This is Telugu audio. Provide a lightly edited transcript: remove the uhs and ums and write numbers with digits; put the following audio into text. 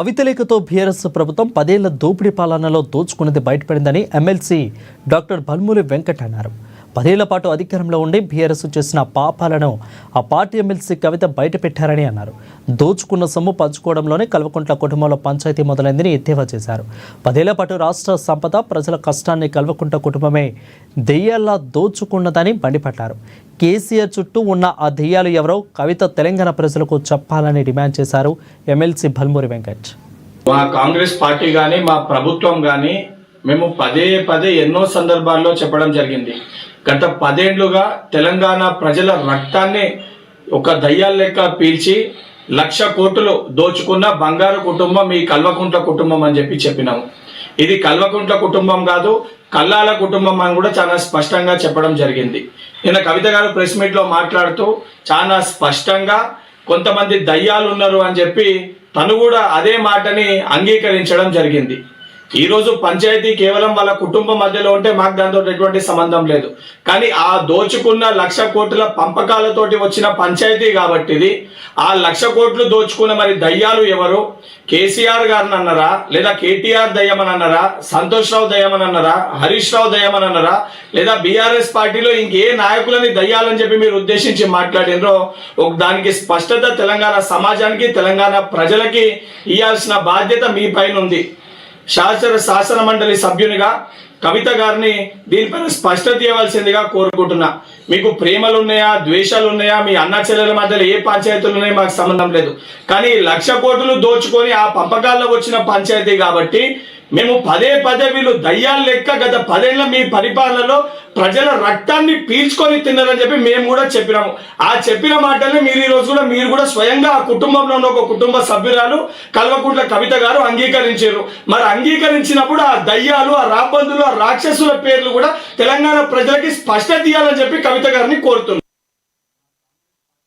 కవితలేఖతో బీఆర్ఎస్ ప్రభుత్వం 10 ఏళ్ల దోపిడీ పాలనలో దోచుకున్నది బయటపడిందని ఎమ్మెల్సీ డాక్టర్ బల్మూరి వెంకట్ అన్నారు. 10 ఏళ్ల పాటు అధికారంలో ఉండి బీఆర్ఎస్ చేసిన పాపాలను ఆ పార్టీ ఎమ్మెల్సీ కవిత బయటపెట్టారని అన్నారు. దోచుకున్న సొమ్ము పంచుకోవడంలోనే కల్వకుంట్ల కుటుంబంలో పంచాయతీ మొదలైందని ఎద్దేవా చేశారు. 10 ఏళ్ల పాటు రాష్ట్ర సంపద ప్రజల కష్టాన్ని కల్వకుంట్ల కుటుంబమే దెయ్యాల్లా దోచుకున్నదని మండిపడ్డారు. కేసీఆర్ చుట్టూ ఉన్న ఆ దెయ్యాలు ఎవరో కవిత తెలంగాణ ప్రజలకు చెప్పాలని డిమాండ్ చేశారు ఎమ్మెల్సీ బల్మూరి వెంకట్. మా కాంగ్రెస్ పార్టీ కానీ మా ప్రభుత్వం కానీ మేము పదే ఎన్నో సందర్భాల్లో చెప్పడం జరిగింది. గత 10 ఏళ్లుగా తెలంగాణ ప్రజల రక్తాన్ని ఒక దయ్యాల లెక్క పీల్చి 1,00,000 కోట్లు దోచుకున్న బంగారు కుటుంబం ఈ కల్వకుంట్ల కుటుంబం అని చెప్పినాము. ఇది కల్వకుంట్ల కుటుంబం కాదు, కల్లాల కుటుంబం అని కూడా చాలా స్పష్టంగా చెప్పడం జరిగింది. నిన్న కవిత గారు ప్రెస్ మీట్ లో మాట్లాడుతూ చాలా స్పష్టంగా కొంతమంది దయ్యాలు ఉన్నారు అని చెప్పి తను కూడా అదే మాటని అంగీకరించడం జరిగింది. ఈ రోజు పంచాయతీ కేవలం వాళ్ళ కుటుంబం మధ్యలో ఉంటే మాకు దాంతో ఎటువంటి సంబంధం లేదు. కానీ ఆ దోచుకున్న 1,00,000 కోట్ల పంపకాలతోటి వచ్చిన పంచాయతీ కాబట్టి ఇది ఆ 1,00,000 కోట్లు దోచుకున్న మరి దయ్యాలు ఎవరు? కేసీఆర్ గారిని అన్నారా, లేదా కేటీఆర్ దయ్యమని అన్నారా, సంతోష్ రావు దయ్యమని అన్నారా, హరీష్ రావు దయ్యమని అన్నారా, లేదా బీఆర్ఎస్ పార్టీలో ఇంకే నాయకులని దయ్యాలని చెప్పి మీరు ఉద్దేశించి మాట్లాడినరో దానికి స్పష్టత తెలంగాణ సమాజానికి తెలంగాణ ప్రజలకి ఇవ్వాల్సిన బాధ్యత మీ పైన ఉంది. శాసన మండలి సభ్యునిగా కవిత గారిని దీనిపైన స్పష్టత ఇవ్వాల్సిందిగా కోరుకుంటున్నా. మీకు ప్రేమలు ఉన్నాయా, ద్వేషాలు ఉన్నాయా, మీ అన్న చెల్లెల మధ్యలో ఏ పంచాయతీలు ఉన్నాయో మాకు సంబంధం లేదు. కానీ 1,00,000 కోట్లు దోచుకొని ఆ పంపకాల్లో వచ్చిన పంచాయతీ కాబట్టి మేము పదే వీళ్ళు దయ్యాలు లెక్క గత 10 ఏళ్ల మీ పరిపాలనలో ప్రజల రక్తాన్ని పీల్చుకొని తిన్నారని చెప్పి మేము కూడా చెప్పినాము. ఆ చెప్పిన మాటల్ని మీరు ఈ రోజు మీరు కూడా స్వయంగా ఆ కుటుంబంలో ఉన్న ఒక కుటుంబ సభ్యురాలు కల్వకుంట్ల కవిత గారు అంగీకరించారు. మరి అంగీకరించినప్పుడు ఆ దయ్యాలు, ఆ రాబందులు, ఆ రాక్షసుల పేర్లు కూడా తెలంగాణ ప్రజలకి స్పష్టత ఇవ్వాలని చెప్పి కవిత గారిని కోరుతున్నాం.